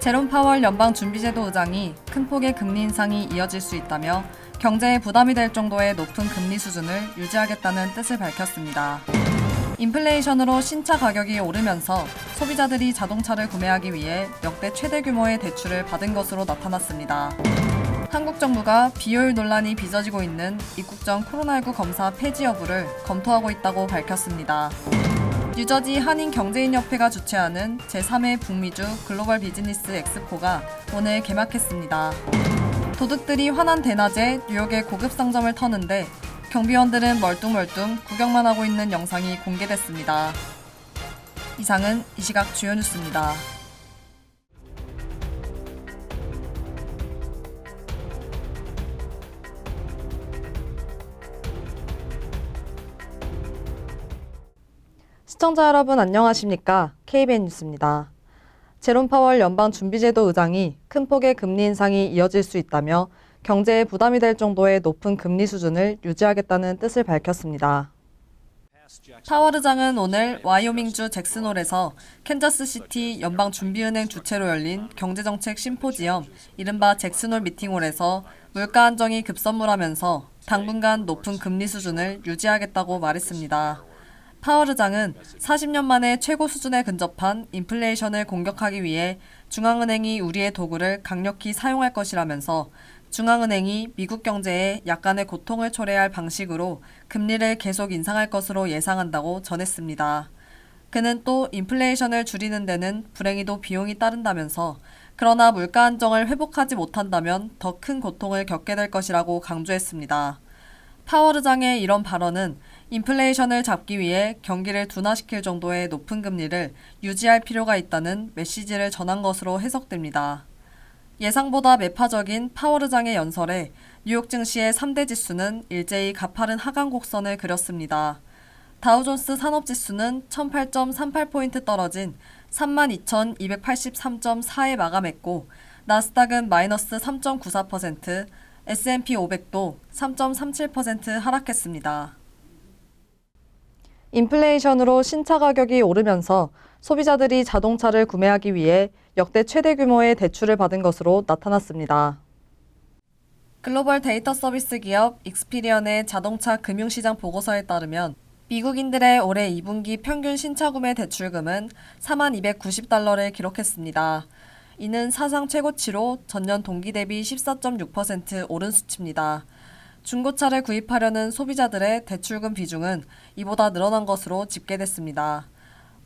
제롬 파월 연방준비제도 의장이 큰 폭의 금리 인상이 이어질 수 있다며 경제에 부담이 될 정도의 높은 금리 수준을 유지하겠다는 뜻을 밝혔습니다. 인플레이션으로 신차 가격이 오르면서 소비자들이 자동차를 구매하기 위해 역대 최대 규모의 대출을 받은 것으로 나타났습니다. 한국 정부가 비효율 논란이 빚어지고 있는 입국 전 코로나19 검사 폐지 여부를 검토하고 있다고 밝혔습니다. 뉴저지 한인경제인협회가 주최하는 제3회 북미주 글로벌 비즈니스 엑스포가 오늘 개막했습니다. 도둑들이 환한 대낮에 뉴욕의 고급 상점을 터는데 경비원들은 멀뚱멀뚱 구경만 하고 있는 영상이 공개됐습니다. 이상은 이 시각 주요 뉴스입니다. 시청자 여러분 안녕하십니까? KBN 뉴스입니다. 제롬 파월 연방준비제도 의장이 큰 폭의 금리 인상이 이어질 수 있다며 경제에 부담이 될 정도의 높은 금리 수준을 유지하겠다는 뜻을 밝혔습니다. 파월 의장은 오늘 와이오밍주 잭슨홀에서 캔자스시티 연방준비은행 주최로 열린 경제정책 심포지엄 이른바 잭슨홀 미팅홀에서 물가 안정이 급선무라면서 당분간 높은 금리 수준을 유지하겠다고 말했습니다. 파월 의장은 40년 만에 최고 수준에 근접한 인플레이션을 공격하기 위해 중앙은행이 우리의 도구를 강력히 사용할 것이라면서 중앙은행이 미국 경제에 약간의 고통을 초래할 방식으로 금리를 계속 인상할 것으로 예상한다고 전했습니다. 그는 또 인플레이션을 줄이는 데는 불행히도 비용이 따른다면서 그러나 물가 안정을 회복하지 못한다면 더 큰 고통을 겪게 될 것이라고 강조했습니다. 파월 의장의 이런 발언은 인플레이션을 잡기 위해 경기를 둔화시킬 정도의 높은 금리를 유지할 필요가 있다는 메시지를 전한 것으로 해석됩니다. 예상보다 매파적인 파월 의장의 연설에 뉴욕 증시의 3대 지수는 일제히 가파른 하강 곡선을 그렸습니다. 다우존스 산업지수는 1008.38포인트 떨어진 32,283.4에 마감했고 나스닥은 마이너스 3.94%, S&P 500도 3.37% 하락했습니다. 인플레이션으로 신차 가격이 오르면서 소비자들이 자동차를 구매하기 위해 역대 최대 규모의 대출을 받은 것으로 나타났습니다. 글로벌 데이터 서비스 기업 익스피리언의 자동차 금융시장 보고서에 따르면 미국인들의 올해 2분기 평균 신차 구매 대출금은 4290달러를 기록했습니다. 이는 사상 최고치로 전년 동기 대비 14.6% 오른 수치입니다. 중고차를 구입하려는 소비자들의 대출금 비중은 이보다 늘어난 것으로 집계됐습니다.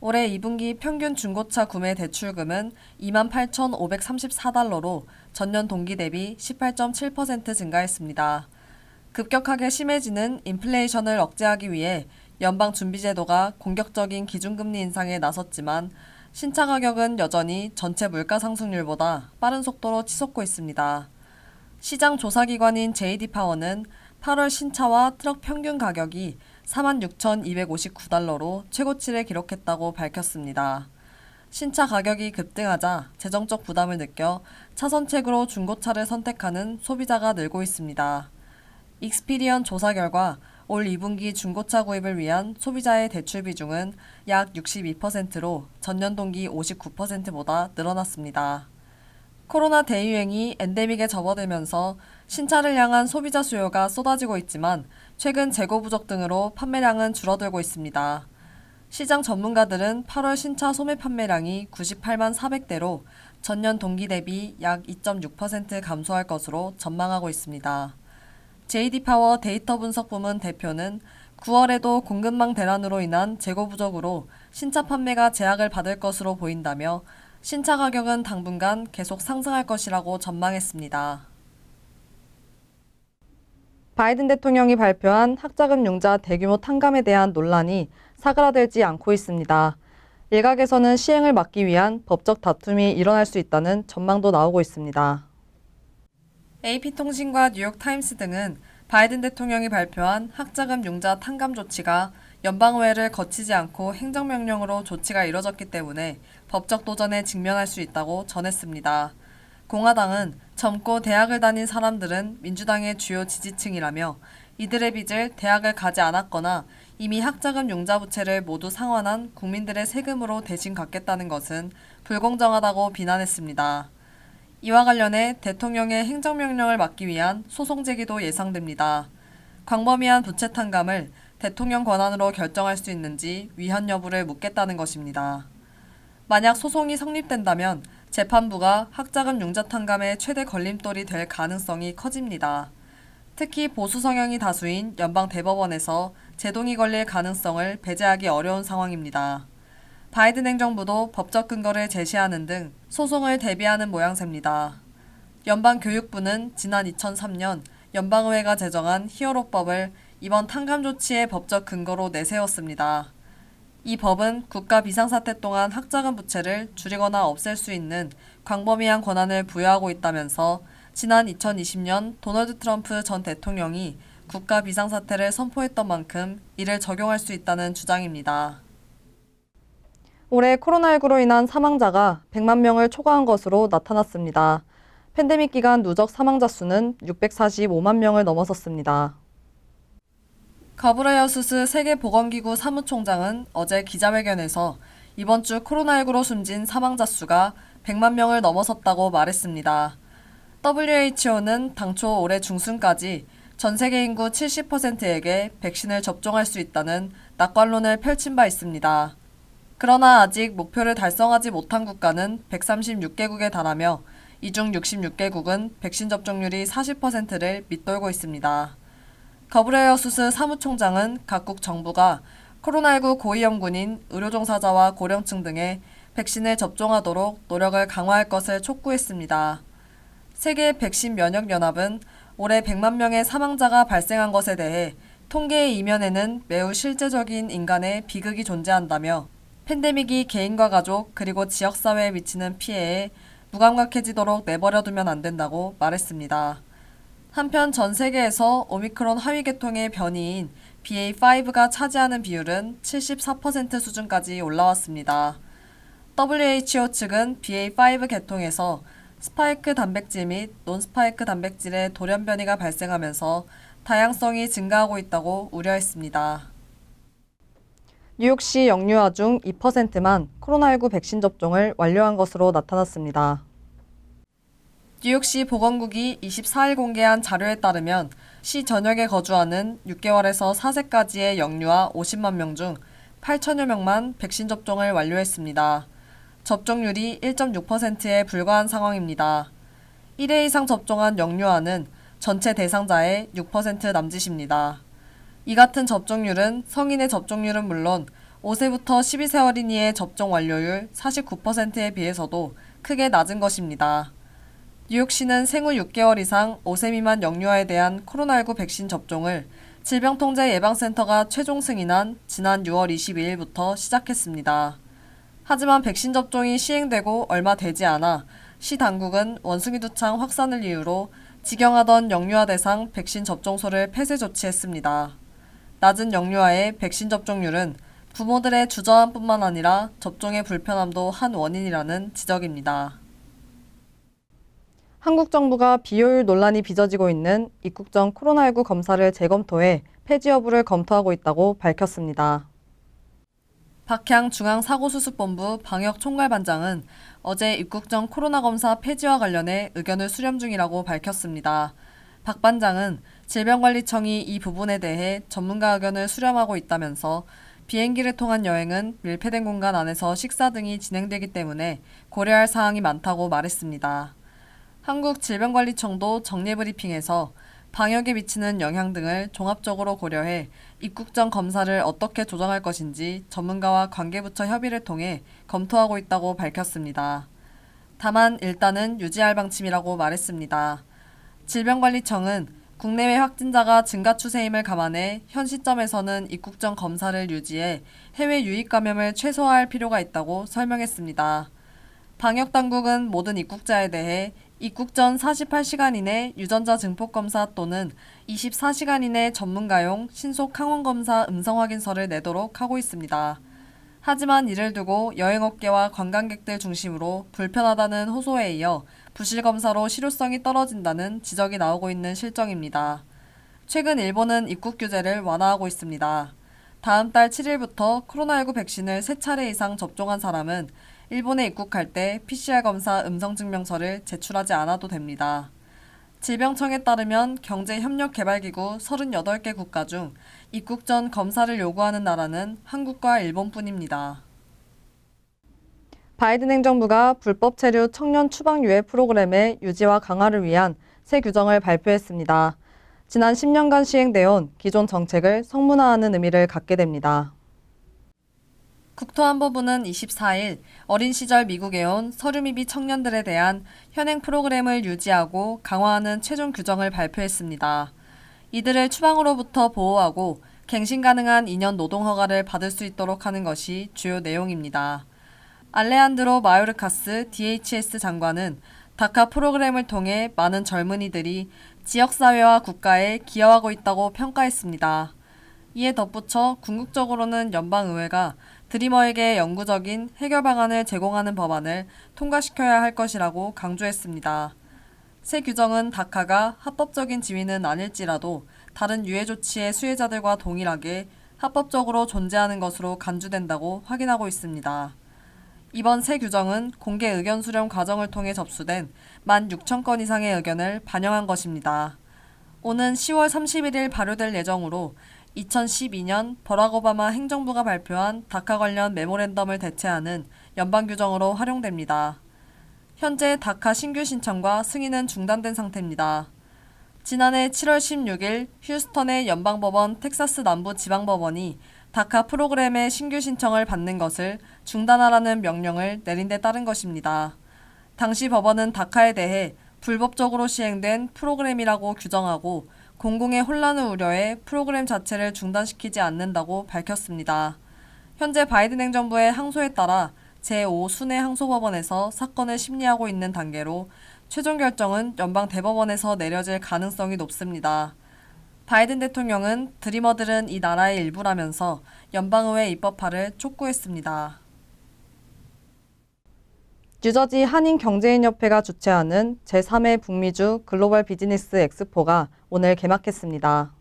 올해 2분기 평균 중고차 구매 대출금은 28,534달러로 전년 동기 대비 18.7% 증가했습니다. 급격하게 심해지는 인플레이션을 억제하기 위해 연방준비제도가 공격적인 기준금리 인상에 나섰지만 신차 가격은 여전히 전체 물가 상승률보다 빠른 속도로 치솟고 있습니다. 시장 조사기관인 JD파워는 8월 신차와 트럭 평균 가격이 46,259달러로 최고치를 기록했다고 밝혔습니다. 신차 가격이 급등하자 재정적 부담을 느껴 차선책으로 중고차를 선택하는 소비자가 늘고 있습니다. 익스피리언 조사 결과 올 2분기 중고차 구입을 위한 소비자의 대출 비중은 약 62%로 전년 동기 59%보다 늘어났습니다. 코로나 대유행이 엔데믹에 접어들면서 신차를 향한 소비자 수요가 쏟아지고 있지만 최근 재고 부족 등으로 판매량은 줄어들고 있습니다. 시장 전문가들은 8월 신차 소매 판매량이 98만 400대로 전년 동기 대비 약 2.6% 감소할 것으로 전망하고 있습니다. JD파워 데이터 분석 부문 대표는 9월에도 공급망 대란으로 인한 재고 부족으로 신차 판매가 제약을 받을 것으로 보인다며 신차 가격은 당분간 계속 상승할 것이라고 전망했습니다. 바이든 대통령이 발표한 학자금 융자 대규모 탕감에 대한 논란이 사그라들지 않고 있습니다. 일각에서는 시행을 막기 위한 법적 다툼이 일어날 수 있다는 전망도 나오고 있습니다. AP통신과 뉴욕타임스 등은 바이든 대통령이 발표한 학자금 융자 탕감 조치가 연방의회를 거치지 않고 행정명령으로 조치가 이뤄졌기 때문에 법적 도전에 직면할 수 있다고 전했습니다. 공화당은 젊고 대학을 다닌 사람들은 민주당의 주요 지지층이라며 이들의 빚을 대학을 가지 않았거나 이미 학자금 융자 부채를 모두 상환한 국민들의 세금으로 대신 갚겠다는 것은 불공정하다고 비난했습니다. 이와 관련해 대통령의 행정명령을 막기 위한 소송 제기도 예상됩니다. 광범위한 부채 탕감을 대통령 권한으로 결정할 수 있는지 위헌 여부를 묻겠다는 것입니다. 만약 소송이 성립된다면 재판부가 학자금 융자 탕감의 최대 걸림돌이 될 가능성이 커집니다. 특히 보수 성향이 다수인 연방 대법원에서 제동이 걸릴 가능성을 배제하기 어려운 상황입니다. 바이든 행정부도 법적 근거를 제시하는 등 소송을 대비하는 모양새입니다. 연방교육부는 지난 2003년 연방의회가 제정한 히어로법을 이번 탕감 조치의 법적 근거로 내세웠습니다. 이 법은 국가 비상사태 동안 학자금 부채를 줄이거나 없앨 수 있는 광범위한 권한을 부여하고 있다면서 지난 2020년 도널드 트럼프 전 대통령이 국가 비상사태를 선포했던 만큼 이를 적용할 수 있다는 주장입니다. 올해 코로나19로 인한 사망자가 100만 명을 초과한 것으로 나타났습니다. 팬데믹 기간 누적 사망자 수는 645만 명을 넘어섰습니다. 가브레여수스 세계보건기구 사무총장은 어제 기자회견에서 이번 주 코로나19로 숨진 사망자 수가 100만 명을 넘어섰다고 말했습니다. WHO는 당초 올해 중순까지 전 세계 인구 70%에게 백신을 접종할 수 있다는 낙관론을 펼친 바 있습니다. 그러나 아직 목표를 달성하지 못한 국가는 136개국에 달하며 이 중 66개국은 백신 접종률이 40%를 밑돌고 있습니다. 거브레여수스 사무총장은 각국 정부가 코로나19 고위험군인 의료종사자와 고령층 등에 백신을 접종하도록 노력을 강화할 것을 촉구했습니다. 세계 백신 면역연합은 올해 100만 명의 사망자가 발생한 것에 대해 통계의 이면에는 매우 실제적인 인간의 비극이 존재한다며 팬데믹이 개인과 가족 그리고 지역사회에 미치는 피해에 무감각해지도록 내버려두면 안 된다고 말했습니다. 한편 전 세계에서 오미크론 하위 계통의 변이인 BA.5가 차지하는 비율은 74% 수준까지 올라왔습니다. WHO 측은 BA.5 계통에서 스파이크 단백질 및 논스파이크 단백질의 돌연 변이가 발생하면서 다양성이 증가하고 있다고 우려했습니다. 뉴욕시 영유아 중 2%만 코로나19 백신 접종을 완료한 것으로 나타났습니다. 뉴욕시 보건국이 24일 공개한 자료에 따르면 시 전역에 거주하는 6개월에서 4세까지의 영유아 50만 명 중 8천여 명만 백신 접종을 완료했습니다. 접종률이 1.6%에 불과한 상황입니다. 1회 이상 접종한 영유아는 전체 대상자의 6% 남짓입니다. 이 같은 접종률은 성인의 접종률은 물론 5세부터 12세 어린이의 접종 완료율 49%에 비해서도 크게 낮은 것입니다. 뉴욕시는 생후 6개월 이상 5세 미만 영유아에 대한 코로나19 백신 접종을 질병통제예방센터가 최종 승인한 지난 6월 22일부터 시작했습니다. 하지만 백신 접종이 시행되고 얼마 되지 않아 시 당국은 원숭이 두창 확산을 이유로 직영하던 영유아 대상 백신 접종소를 폐쇄 조치했습니다. 낮은 영유아의 백신 접종률은 부모들의 주저함뿐만 아니라 접종의 불편함도 한 원인이라는 지적입니다. 한국 정부가 비효율 논란이 빚어지고 있는 입국 전 코로나19 검사를 재검토해 폐지 여부를 검토하고 있다고 밝혔습니다. 박향 중앙사고수습본부 방역총괄반장은 어제 입국 전 코로나 검사 폐지와 관련해 의견을 수렴 중이라고 밝혔습니다. 박 반장은 질병관리청이 이 부분에 대해 전문가 의견을 수렴하고 있다면서 비행기를 통한 여행은 밀폐된 공간 안에서 식사 등이 진행되기 때문에 고려할 사항이 많다고 말했습니다. 한국질병관리청도 정례브리핑에서 방역에 미치는 영향 등을 종합적으로 고려해 입국 전 검사를 어떻게 조정할 것인지 전문가와 관계부처 협의를 통해 검토하고 있다고 밝혔습니다. 다만 일단은 유지할 방침이라고 말했습니다. 질병관리청은 국내외 확진자가 증가 추세임을 감안해 현 시점에서는 입국 전 검사를 유지해 해외 유입 감염을 최소화할 필요가 있다고 설명했습니다. 방역당국은 모든 입국자에 대해 입국 전 48시간 이내 유전자 증폭 검사 또는 24시간 이내 전문가용 신속 항원 검사 음성 확인서를 내도록 하고 있습니다. 하지만 이를 두고 여행업계와 관광객들 중심으로 불편하다는 호소에 이어 부실 검사로 실효성이 떨어진다는 지적이 나오고 있는 실정입니다. 최근 일본은 입국 규제를 완화하고 있습니다. 다음 달 7일부터 코로나19 백신을 3차례 이상 접종한 사람은 일본에 입국할 때 PCR 검사 음성 증명서를 제출하지 않아도 됩니다. 질병청에 따르면 경제협력개발기구 38개 국가 중 입국 전 검사를 요구하는 나라는 한국과 일본뿐입니다. 바이든 행정부가 불법 체류 청년 추방 유예 프로그램의 유지와 강화를 위한 새 규정을 발표했습니다. 지난 10년간 시행되어온 기존 정책을 성문화하는 의미를 갖게 됩니다. 국토안보부는 24일 어린 시절 미국에 온 서류 미비 청년들에 대한 현행 프로그램을 유지하고 강화하는 최종 규정을 발표했습니다. 이들을 추방으로부터 보호하고 갱신 가능한 2년 노동 허가를 받을 수 있도록 하는 것이 주요 내용입니다. 알레한드로 마요르카스 DHS 장관은 다카 프로그램을 통해 많은 젊은이들이 지역사회와 국가에 기여하고 있다고 평가했습니다. 이에 덧붙여 궁극적으로는 연방의회가 드리머에게 영구적인 해결 방안을 제공하는 법안을 통과시켜야 할 것이라고 강조했습니다. 새 규정은 다카가 합법적인 지위는 아닐지라도 다른 유예 조치의 수혜자들과 동일하게 합법적으로 존재하는 것으로 간주된다고 확인하고 있습니다. 이번 새 규정은 공개 의견 수렴 과정을 통해 접수된 16,000건 이상의 의견을 반영한 것입니다. 오는 10월 31일 발효될 예정으로 2012년 버락 오바마 행정부가 발표한 다카 관련 메모랜덤을 대체하는 연방 규정으로 활용됩니다. 현재 다카 신규 신청과 승인은 중단된 상태입니다. 지난해 7월 16일 휴스턴의 연방법원 텍사스 남부 지방법원이 다카 프로그램의 신규 신청을 받는 것을 중단하라는 명령을 내린 데 따른 것입니다. 당시 법원은 다카에 대해 불법적으로 시행된 프로그램이라고 규정하고 공공의 혼란을 우려해 프로그램 자체를 중단시키지 않는다고 밝혔습니다. 현재 바이든 행정부의 항소에 따라 제5순회 항소법원에서 사건을 심리하고 있는 단계로 최종 결정은 연방 대법원에서 내려질 가능성이 높습니다. 바이든 대통령은 드리머들은 이 나라의 일부라면서 연방의회 입법화를 촉구했습니다. 뉴저지 한인경제인협회가 주최하는 제3회 북미주 글로벌 비즈니스 엑스포가 오늘 개막했습니다.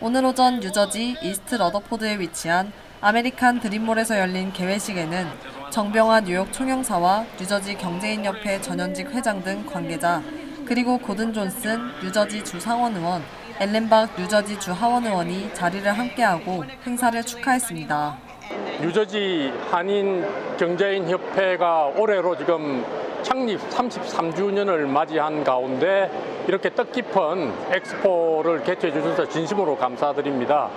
오늘 오전 뉴저지 이스트 러더포드에 위치한 아메리칸 드림몰에서 열린 개회식에는 정병화 뉴욕 총영사와 뉴저지 경제인협회 전현직 회장 등 관계자, 그리고 고든 존슨 뉴저지 주 상원의원, 엘렌박 뉴저지 주 하원의원이 자리를 함께하고 행사를 축하했습니다. 뉴저지 한인 경제인 협회가 올해로 지금 창립 33주년을 맞이한 가운데 이렇게 뜻깊은 엑스포를 개최해 주셔서 진심으로 감사드립니다.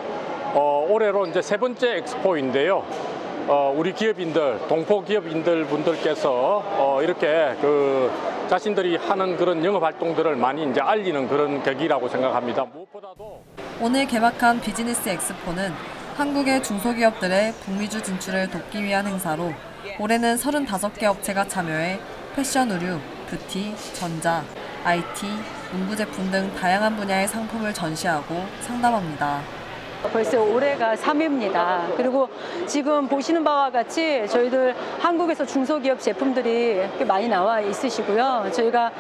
올해로 이제 세 번째 엑스포인데요. 우리 기업인들, 동포 기업인들 분들께서 이렇게 자신들이 하는 그런 영업 활동들을 많이 이제 알리는 그런 계기라고 생각합니다. 무엇보다도 오늘 개막한 비즈니스 엑스포는 한국의 중소기업들의 북미주 진출을 돕기 위한 행사로 올해는 35개 업체가 참여해 패션 의류, 뷰티, 전자, IT, 문구 제품 등 다양한 분야의 상품을 전시하고 상담합니다. 벌써 올해가 3회입니다. 그리고 지금 보시는 바와 같이 저희들 한국에서 중소기업 제품들이 꽤 많이 나와 있으시고요. 저희가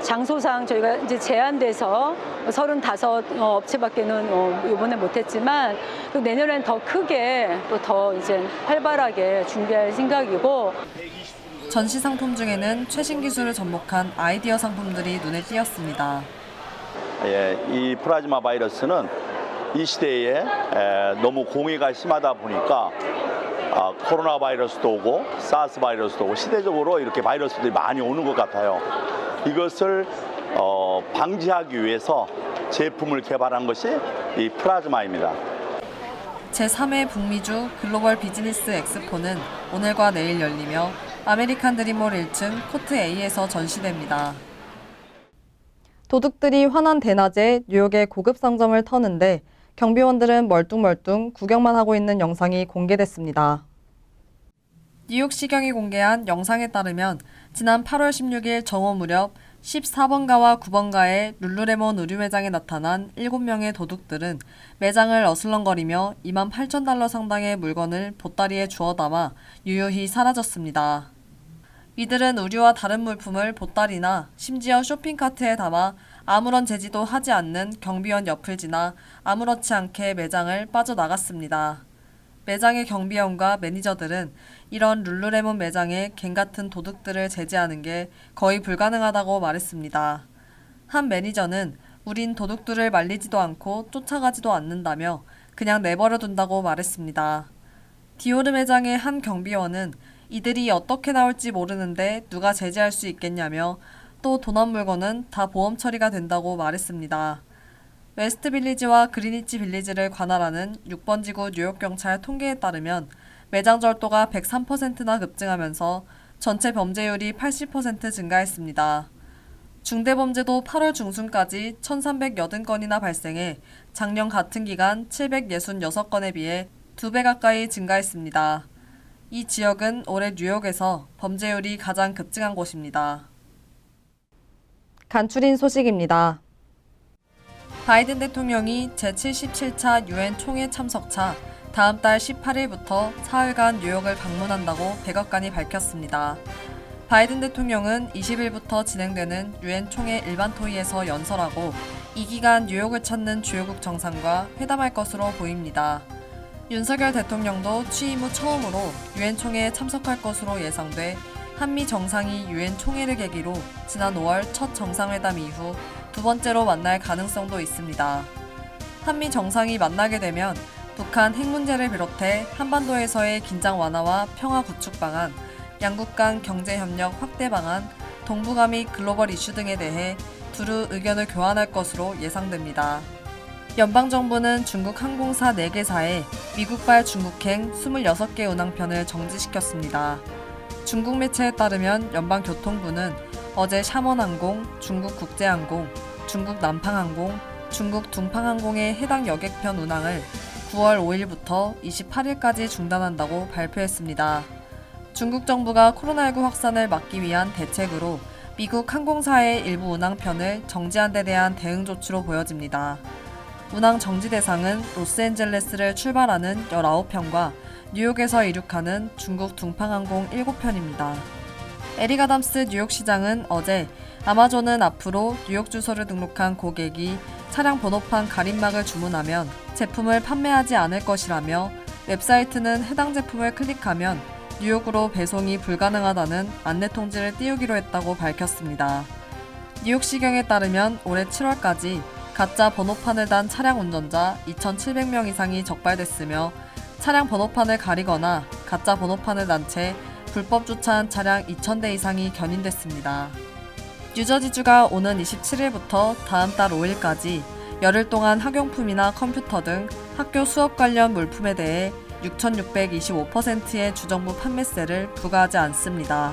장소상 저희가 이제 제한돼서 35 업체밖에는 이번에 못했지만 또 내년엔 더 크게 또 더 이제 활발하게 준비할 생각이고. 전시 상품 중에는 최신 기술을 접목한 아이디어 상품들이 눈에 띄었습니다. 이 플라즈마 바이러스는 이 시대에 너무 공해가 심하다 보니까 코로나 바이러스도 오고 사스 바이러스도 오고 시대적으로 이렇게 바이러스들이 많이 오는 것 같아요. 이것을 방지하기 위해서 제품을 개발한 것이 이 플라즈마입니다. 제3회 북미주 글로벌 비즈니스 엑스포는 오늘과 내일 열리며 아메리칸 드림몰 1층 코트 A에서 전시됩니다. 도둑들이 환한 대낮에 뉴욕의 고급 상점을 터는데 경비원들은 멀뚱멀뚱 구경만 하고 있는 영상이 공개됐습니다. 뉴욕시경이 공개한 영상에 따르면 지난 8월 16일 정오 무렵 14번가와 9번가의 룰루레몬 의류매장에 나타난 7명의 도둑들은 매장을 어슬렁거리며 28,000달러 상당의 물건을 보따리에 주워 담아 유유히 사라졌습니다. 이들은 의류와 다른 물품을 보따리나 심지어 쇼핑카트에 담아 아무런 제지도 하지 않는 경비원 옆을 지나 아무렇지 않게 매장을 빠져나갔습니다. 매장의 경비원과 매니저들은 이런 룰루레몬 매장의 갱 같은 도둑들을 제지하는 게 거의 불가능하다고 말했습니다. 한 매니저는 우린 도둑들을 말리지도 않고 쫓아가지도 않는다며 그냥 내버려 둔다고 말했습니다. 디오르 매장의 한 경비원은 이들이 어떻게 나올지 모르는데 누가 제지할 수 있겠냐며 또 도난 물건은 다 보험 처리가 된다고 말했습니다. 웨스트 빌리지와 그리니치 빌리지를 관할하는 6번 지구 뉴욕경찰 통계에 따르면 매장 절도가 103%나 급증하면서 전체 범죄율이 80% 증가했습니다. 중대범죄도 8월 중순까지 1,380건이나 발생해 작년 같은 기간 766건에 비해 2배 가까이 증가했습니다. 이 지역은 올해 뉴욕에서 범죄율이 가장 급증한 곳입니다. 간추린 소식입니다. 바이든 대통령이 제77차 유엔 총회 참석차 다음 달 18일부터 사흘간 뉴욕을 방문한다고 백악관이 밝혔습니다. 바이든 대통령은 20일부터 진행되는 유엔 총회 일반 토의에서 연설하고 이 기간 뉴욕을 찾는 주요국 정상과 회담할 것으로 보입니다. 윤석열 대통령도 취임 후 처음으로 유엔 총회에 참석할 것으로 예상돼 한미 정상이 유엔 총회를 계기로 지난 5월 첫 정상회담 이후 두 번째로 만날 가능성도 있습니다. 한미 정상이 만나게 되면 북한 핵 문제를 비롯해 한반도에서의 긴장 완화와 평화 구축 방안, 양국 간 경제 협력 확대 방안, 동북아 및 글로벌 이슈 등에 대해 두루 의견을 교환할 것으로 예상됩니다. 연방정부는 중국 항공사 4개사에 미국발 중국행 26개 운항편을 정지시켰습니다. 중국 매체에 따르면 연방교통부는 어제 샤먼항공, 중국국제항공, 중국 남팡항공, 중국 둥팡항공의 해당 여객편 운항을 9월 5일부터 28일까지 중단한다고 발표했습니다. 중국 정부가 코로나19 확산을 막기 위한 대책으로 미국 항공사의 일부 운항편을 정지한 데 대한 대응 조치로 보여집니다. 운항 정지 대상은 로스앤젤레스를 출발하는 19편과 뉴욕에서 이륙하는 중국 둥팡항공 7편입니다. 에릭 아담스 뉴욕시장은 어제 아마존은 앞으로 뉴욕 주소를 등록한 고객이 차량 번호판 가림막을 주문하면 제품을 판매하지 않을 것이라며 웹사이트는 해당 제품을 클릭하면 뉴욕으로 배송이 불가능하다는 안내 통지를 띄우기로 했다고 밝혔습니다. 뉴욕시경에 따르면 올해 7월까지 가짜 번호판을 단 차량 운전자 2,700명 이상이 적발됐으며 차량 번호판을 가리거나 가짜 번호판을 단 채 불법 주차한 차량 2,000대 이상이 견인됐습니다. 뉴저지주가 오는 27일부터 다음 달 5일까지 열흘 동안 학용품이나 컴퓨터 등 학교 수업 관련 물품에 대해 6,625%의 주정부 판매세를 부과하지 않습니다.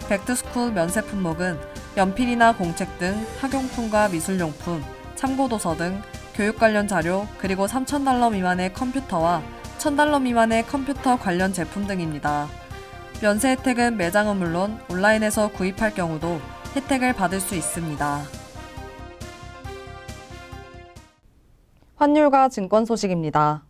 백투스쿨 면세 품목은 연필이나 공책 등 학용품과 미술용품, 참고도서 등 교육 관련 자료, 그리고 $3,000 미만의 컴퓨터와 $1,000 미만의 컴퓨터 관련 제품 등입니다. 면세 혜택은 매장은 물론 온라인에서 구입할 경우도 혜택을 받을 수 있습니다. 환율과 증권 소식입니다.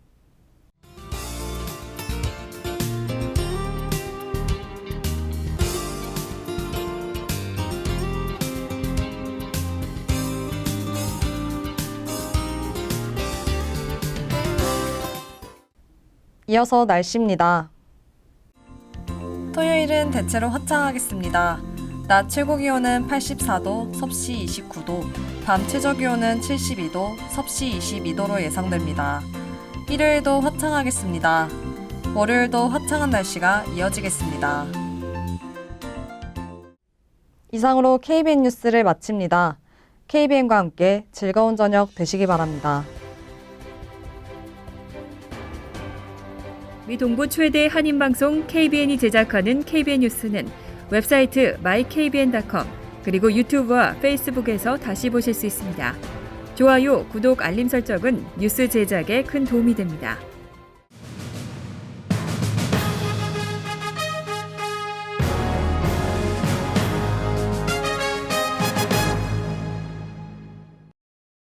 이어서 날씨입니다. 토요일은 대체로 화창하겠습니다. 낮 최고 기온은 84도, 섭씨 29도, 밤 최저 기온은 72도, 섭씨 22도로 예상됩니다. 일요일도 화창하겠습니다. 월요일도 화창한 날씨가 이어지겠습니다. 이상으로 KBN 뉴스를 마칩니다. KBN과 함께 즐거운 저녁 되시기 바랍니다. 미 동부 최대 한인방송 KBN이 제작하는 KBN 뉴스는 웹사이트 mykbn.com 그리고 유튜브와 페이스북에서 다시 보실 수 있습니다. 좋아요, 구독, 알림 설정은 뉴스 제작에 큰 도움이 됩니다.